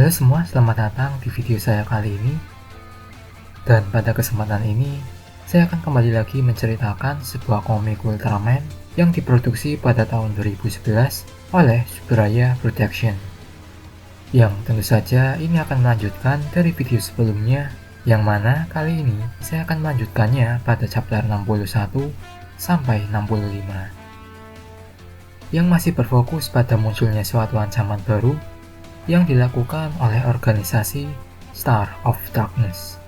Halo semua, selamat datang di video saya kali ini. Dan pada kesempatan ini, saya akan kembali lagi menceritakan sebuah komik Ultraman yang diproduksi pada tahun 2011 oleh Subraya Production. Yang tentu saja ini akan melanjutkan dari video sebelumnya, yang mana kali ini saya akan melanjutkannya pada chapter 61 sampai 65. Yang masih berfokus pada munculnya suatu ancaman baru yang dilakukan oleh organisasi Star of Darkness,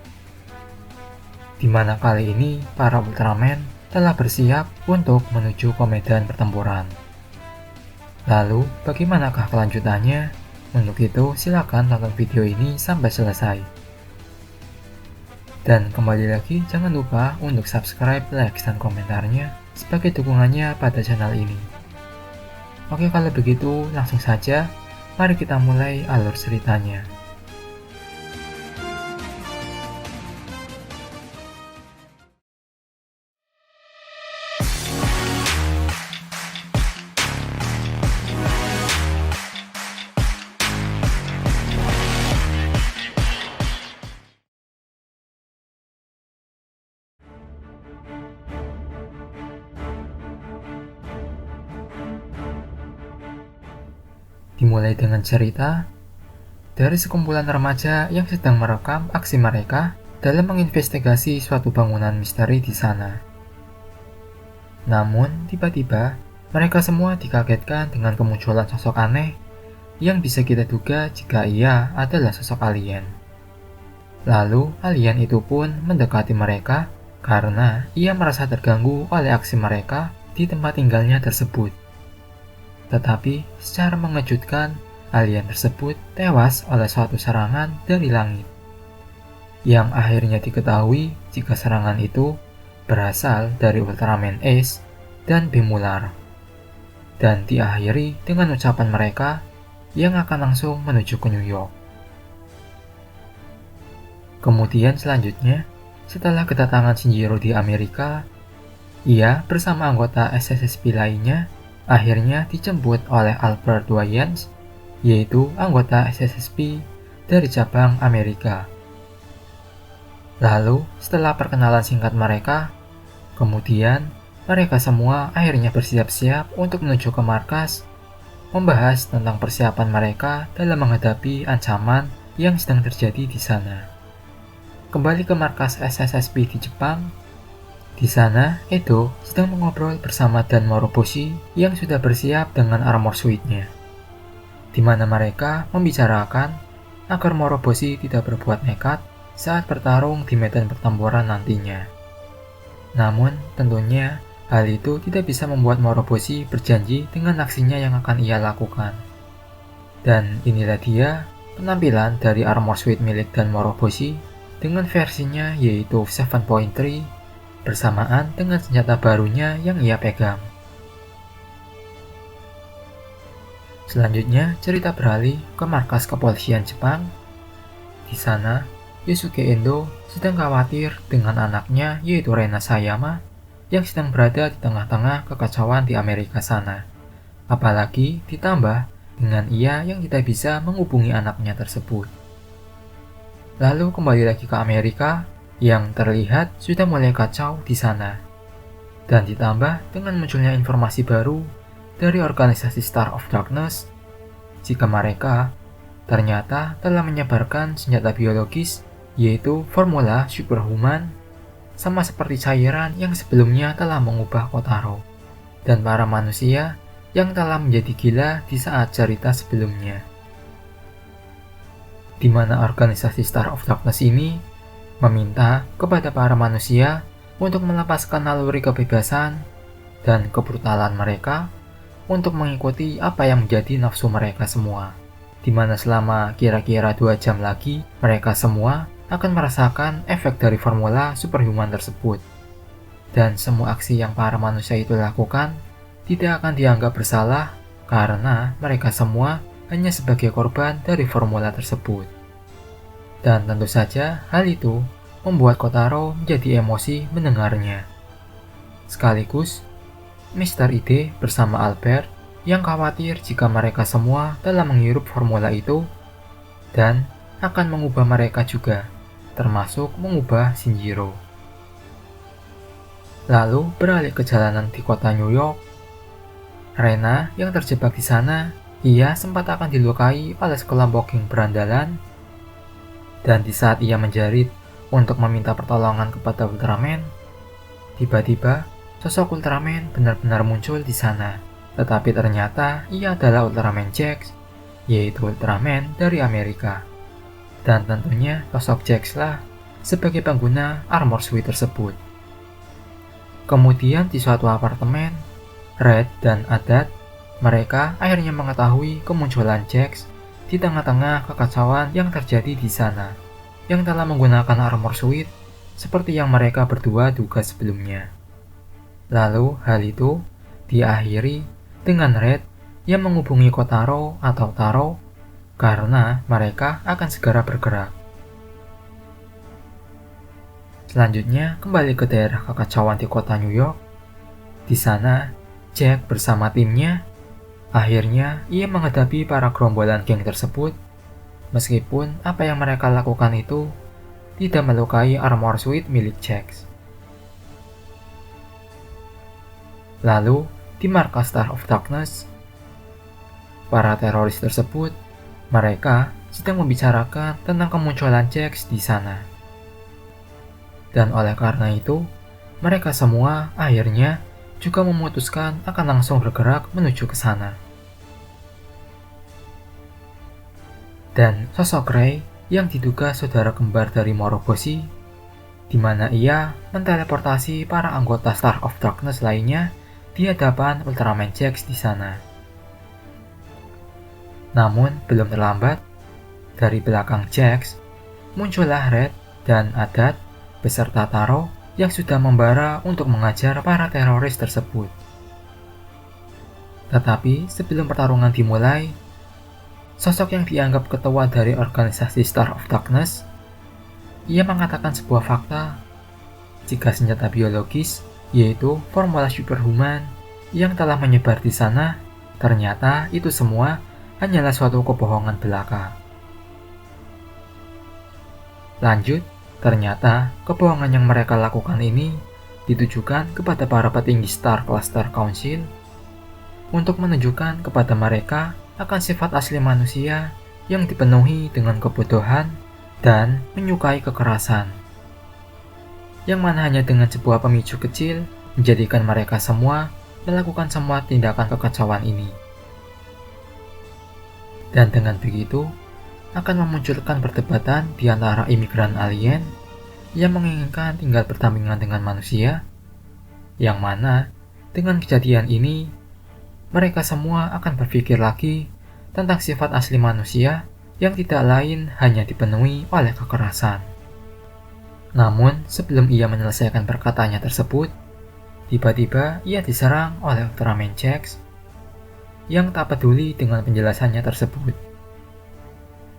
di mana kali ini para Ultraman telah bersiap untuk menuju ke medan pertempuran. Lalu, bagaimanakah kelanjutannya? Untuk itu, silakan tonton video ini sampai selesai. Dan kembali lagi, jangan lupa untuk subscribe, like, dan komentarnya sebagai dukungannya pada channel ini. Oke, kalau begitu langsung saja. Mari kita mulai alur ceritanya. Dimulai dengan cerita dari sekumpulan remaja yang sedang merekam aksi mereka dalam menginvestigasi suatu bangunan misteri di sana. Namun, tiba-tiba mereka semua dikagetkan dengan kemunculan sosok aneh yang bisa kita duga jika ia adalah sosok alien. Lalu, alien itu pun mendekati mereka karena ia merasa terganggu oleh aksi mereka di tempat tinggalnya tersebut. Tetapi, secara mengejutkan, alien tersebut tewas oleh suatu serangan dari langit. Yang akhirnya diketahui jika serangan itu berasal dari Ultraman Ace dan Bemular. Dan diakhiri dengan ucapan mereka yang akan langsung menuju ke New York. Kemudian selanjutnya, setelah kedatangan Shinjiro di Amerika, ia bersama anggota SSSP lainnya akhirnya dijemput oleh Albert Wayans, yaitu anggota SSSP dari cabang Amerika. Lalu, setelah perkenalan singkat mereka, kemudian mereka semua akhirnya bersiap-siap untuk menuju ke markas, membahas tentang persiapan mereka dalam menghadapi ancaman yang sedang terjadi di sana. Kembali ke markas SSSP di Jepang. Di sana, Edo sedang mengobrol bersama Dan Moroboshi yang sudah bersiap dengan armor suit-nya, di mana mereka membicarakan agar Moroboshi tidak berbuat nekat saat bertarung di medan pertempuran nantinya. Namun, tentunya hal itu tidak bisa membuat Moroboshi berjanji dengan aksinya yang akan ia lakukan. Dan inilah dia penampilan dari armor suit milik Dan Moroboshi dengan versinya yaitu 7.3 bersamaan dengan senjata barunya yang ia pegang. Selanjutnya, cerita beralih ke markas kepolisian Jepang. Di sana, Yosuke Endo sedang khawatir dengan anaknya yaitu Rena Sayama yang sedang berada di tengah-tengah kekacauan di Amerika sana. Apalagi ditambah dengan ia yang tidak bisa menghubungi anaknya tersebut. Lalu kembali lagi ke Amerika, yang terlihat sudah mulai kacau di sana. Dan ditambah dengan munculnya informasi baru dari organisasi Star of Darkness, jika mereka ternyata telah menyebarkan senjata biologis yaitu formula superhuman, sama seperti cairan yang sebelumnya telah mengubah Kotaro dan para manusia yang telah menjadi gila di saat cerita sebelumnya. Di mana organisasi Star of Darkness ini meminta kepada para manusia untuk melepaskan naluri kebebasan dan kebrutalan mereka untuk mengikuti apa yang menjadi nafsu mereka semua, di mana selama kira-kira 2 jam lagi mereka semua akan merasakan efek dari formula superhuman tersebut. Dan semua aksi yang para manusia itu lakukan tidak akan dianggap bersalah karena mereka semua hanya sebagai korban dari formula tersebut. Dan tentu saja hal itu membuat Kotaro menjadi emosi mendengarnya. Sekaligus, Mr. Ide bersama Albert yang khawatir jika mereka semua telah menghirup formula itu dan akan mengubah mereka juga, termasuk mengubah Shinjiro. Lalu beralih ke jalanan di kota New York. Rena yang terjebak di sana, ia sempat akan dilukai oleh sekelompok geng berandalan, dan di saat ia menjerit untuk meminta pertolongan kepada Ultraman, tiba-tiba sosok Ultraman benar-benar muncul di sana. Tetapi ternyata ia adalah Ultraman Jax, yaitu Ultraman dari Amerika. Dan tentunya sosok Jax lah sebagai pengguna armor suit tersebut. Kemudian di suatu apartemen, Red dan Adat, mereka akhirnya mengetahui kemunculan Jax di tengah-tengah kekacauan yang terjadi di sana, yang telah menggunakan armor suit seperti yang mereka berdua duga sebelumnya. Lalu hal itu diakhiri dengan Red yang menghubungi Kotaro atau Taro karena mereka akan segera bergerak. Selanjutnya kembali ke daerah kekacauan di kota New York. Di sana, Jack bersama timnya akhirnya ia menghadapi para gerombolan geng tersebut, meskipun apa yang mereka lakukan itu tidak melukai armor suit milik Jax. Lalu, di markas Star of Darkness, para teroris tersebut, mereka sedang membicarakan tentang kemunculan Jax di sana. Dan oleh karena itu, mereka semua akhirnya juga memutuskan akan langsung bergerak menuju ke sana. Dan sosok Rei yang diduga saudara kembar dari Moroboshi, di mana ia menteleportasi para anggota Star of Darkness lainnya di hadapan Ultraman Jax di sana. Namun belum terlambat, dari belakang Jax muncullah Red dan Adat beserta Taro yang sudah membara untuk mengajar para teroris tersebut. Tetapi sebelum pertarungan dimulai, sosok yang dianggap ketua dari organisasi Star of Darkness, ia mengatakan sebuah fakta jika senjata biologis, yaitu formula superhuman yang telah menyebar di sana, ternyata itu semua hanyalah suatu kebohongan belaka. Lanjut, ternyata kebohongan yang mereka lakukan ini ditujukan kepada para petinggi Star Cluster Council untuk menunjukkan kepada mereka akan sifat asli manusia yang dipenuhi dengan kebodohan dan menyukai kekerasan, yang mana hanya dengan sebuah pemicu kecil menjadikan mereka semua melakukan semua tindakan kekacauan ini. Dan dengan begitu, akan memunculkan perdebatan di antara imigran alien yang menginginkan tinggal berdampingan dengan manusia, yang mana dengan kejadian ini, mereka semua akan berpikir lagi tentang sifat asli manusia yang tidak lain hanya dipenuhi oleh kekerasan. Namun, sebelum ia menyelesaikan perkataannya tersebut, tiba-tiba ia diserang oleh Ultraman Jax yang tak peduli dengan penjelasannya tersebut.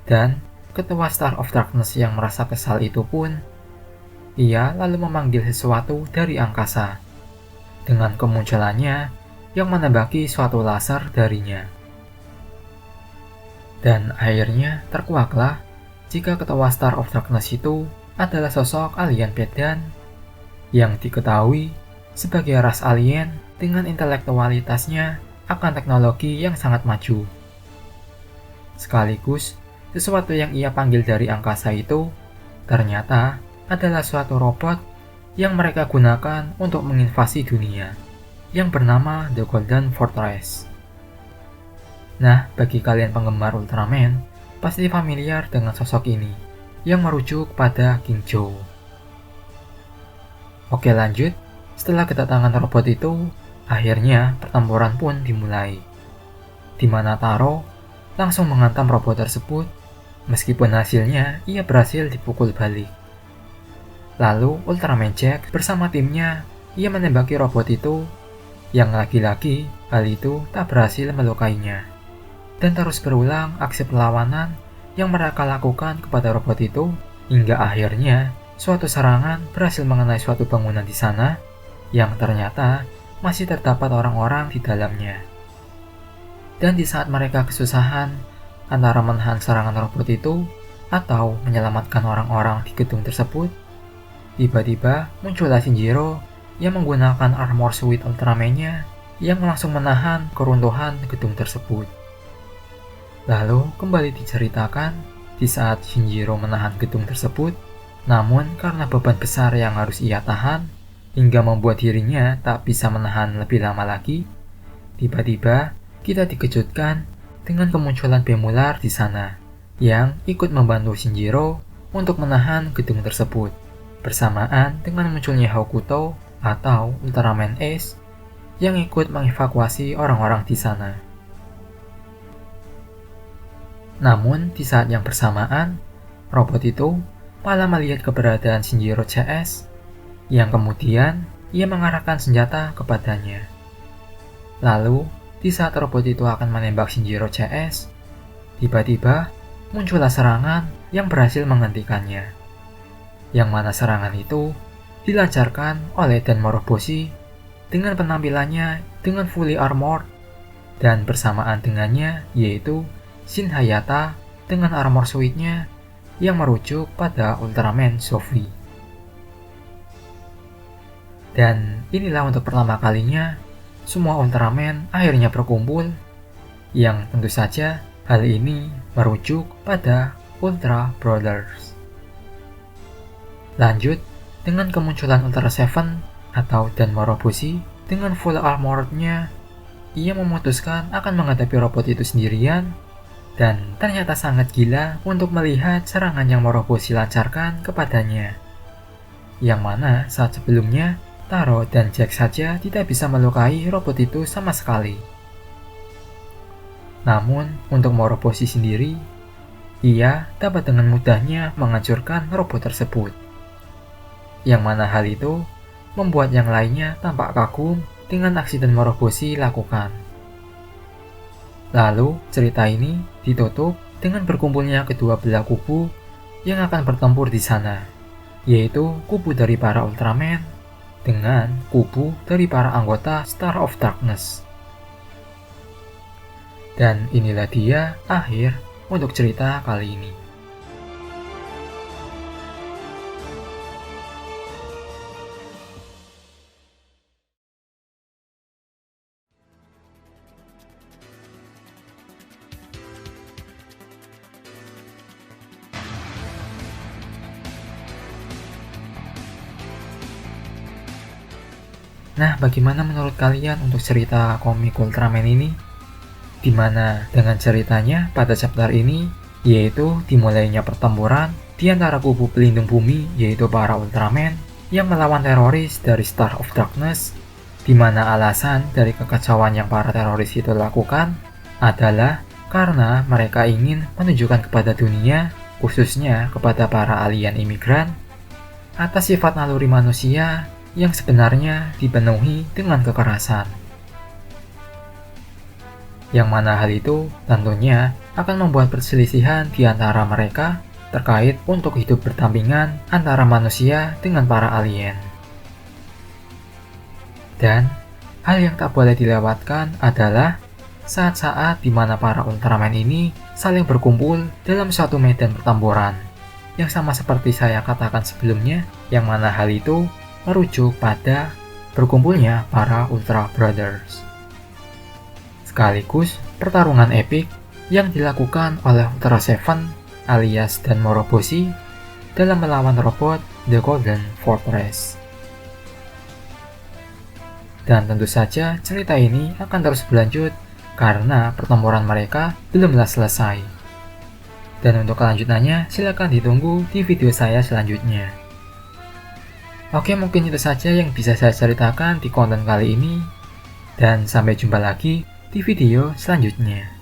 Dan ketua Star of Darkness yang merasa kesal itu pun, ia lalu memanggil sesuatu dari angkasa dengan kemunculannya yang menembaki suatu laser darinya. Dan akhirnya terkuaklah jika ketua Star of Darkness itu adalah sosok alien Pedan yang diketahui sebagai ras alien dengan intelektualitasnya akan teknologi yang sangat maju. Sekaligus, sesuatu yang ia panggil dari angkasa itu ternyata adalah suatu robot yang mereka gunakan untuk menginvasi dunia, yang bernama The Golden Fortress. Nah, bagi kalian penggemar Ultraman, pasti familiar dengan sosok ini, yang merujuk pada King Joe. Oke lanjut, setelah kedatangan robot itu, akhirnya pertempuran pun dimulai, di mana Taro langsung menghantam robot tersebut, meskipun hasilnya ia berhasil dipukul balik. Lalu Ultraman Jax bersama timnya, ia menembaki robot itu, yang lagi-lagi hal itu tak berhasil melukainya. Dan terus berulang aksi perlawanan yang mereka lakukan kepada robot itu, hingga akhirnya suatu serangan berhasil mengenai suatu bangunan di sana, yang ternyata masih terdapat orang-orang di dalamnya. Dan di saat mereka kesusahan, antara menahan serangan robot itu atau menyelamatkan orang-orang di gedung tersebut, tiba-tiba muncullah Shinjiro yang menggunakan armor suit Ultraman-nya yang langsung menahan keruntuhan gedung tersebut. Lalu kembali diceritakan di saat Shinjiro menahan gedung tersebut, namun karena beban besar yang harus ia tahan hingga membuat dirinya tak bisa menahan lebih lama lagi, tiba-tiba kita dikejutkan dengan kemunculan Bemular di sana yang ikut membantu Shinjiro untuk menahan gedung tersebut, bersamaan dengan munculnya Hokuto atau Ultraman Ace yang ikut mengevakuasi orang-orang di sana. Namun di saat yang bersamaan, robot itu malah melihat keberadaan Shinjiro CS yang kemudian ia mengarahkan senjata kepadanya. Lalu, di saat robot itu akan menembak Shinjiro CS, tiba-tiba muncullah serangan yang berhasil menghentikannya. Yang mana serangan itu dilancarkan oleh Dan Moroboshi dengan penampilannya dengan fully armored dan bersamaan dengannya yaitu Shin Hayata dengan armor suit-nya yang merujuk pada Ultraman Sophie. Dan inilah untuk pertama kalinya semua Ultraman akhirnya berkumpul, yang tentu saja hal ini merujuk pada Ultra Brothers. Lanjut dengan kemunculan Ultra Seven atau Dan Moroboshi dengan full armored-nya, ia memutuskan akan menghadapi robot itu sendirian dan ternyata sangat gila untuk melihat serangan yang Moroboshi lancarkan kepadanya. Yang mana saat sebelumnya Taro dan Jack saja tidak bisa melukai robot itu sama sekali. Namun untuk Moroboshi sendiri, ia dapat dengan mudahnya menghancurkan robot tersebut. Yang mana hal itu membuat yang lainnya tampak kagum dengan aksi Dan Moroboshi lakukan. Lalu cerita ini ditutup dengan berkumpulnya kedua belah kubu yang akan bertempur di sana, yaitu kubu dari para Ultraman dengan kubu dari para anggota Star of Darkness. Dan inilah dia akhir untuk cerita kali ini. Nah, bagaimana menurut kalian untuk cerita komik Ultraman ini? Dimana dengan ceritanya pada chapter ini, yaitu dimulainya pertempuran di antara kubu pelindung bumi yaitu para Ultraman yang melawan teroris dari Star of Darkness, dimana alasan dari kekacauan yang para teroris itu lakukan adalah karena mereka ingin menunjukkan kepada dunia, khususnya kepada para alien imigran, atas sifat naluri manusia yang sebenarnya dipenuhi dengan kekerasan. Yang mana hal itu tentunya akan membuat perselisihan di antara mereka terkait untuk hidup berdampingan antara manusia dengan para alien. Dan hal yang tak boleh dilewatkan adalah saat-saat di mana para Ultraman ini saling berkumpul dalam suatu medan pertempuran, yang sama seperti saya katakan sebelumnya, yang mana hal itu merujuk pada berkumpulnya para Ultra Brothers. Sekaligus pertarungan epik yang dilakukan oleh Ultra Seven alias Dan Moroboshi dalam melawan robot The Golden Fortress. Dan tentu saja cerita ini akan terus berlanjut karena pertempuran mereka belumlah selesai. Dan untuk kelanjutannya silakan ditunggu di video saya selanjutnya. Oke, mungkin itu saja yang bisa saya ceritakan di konten kali ini, dan sampai jumpa lagi di video selanjutnya.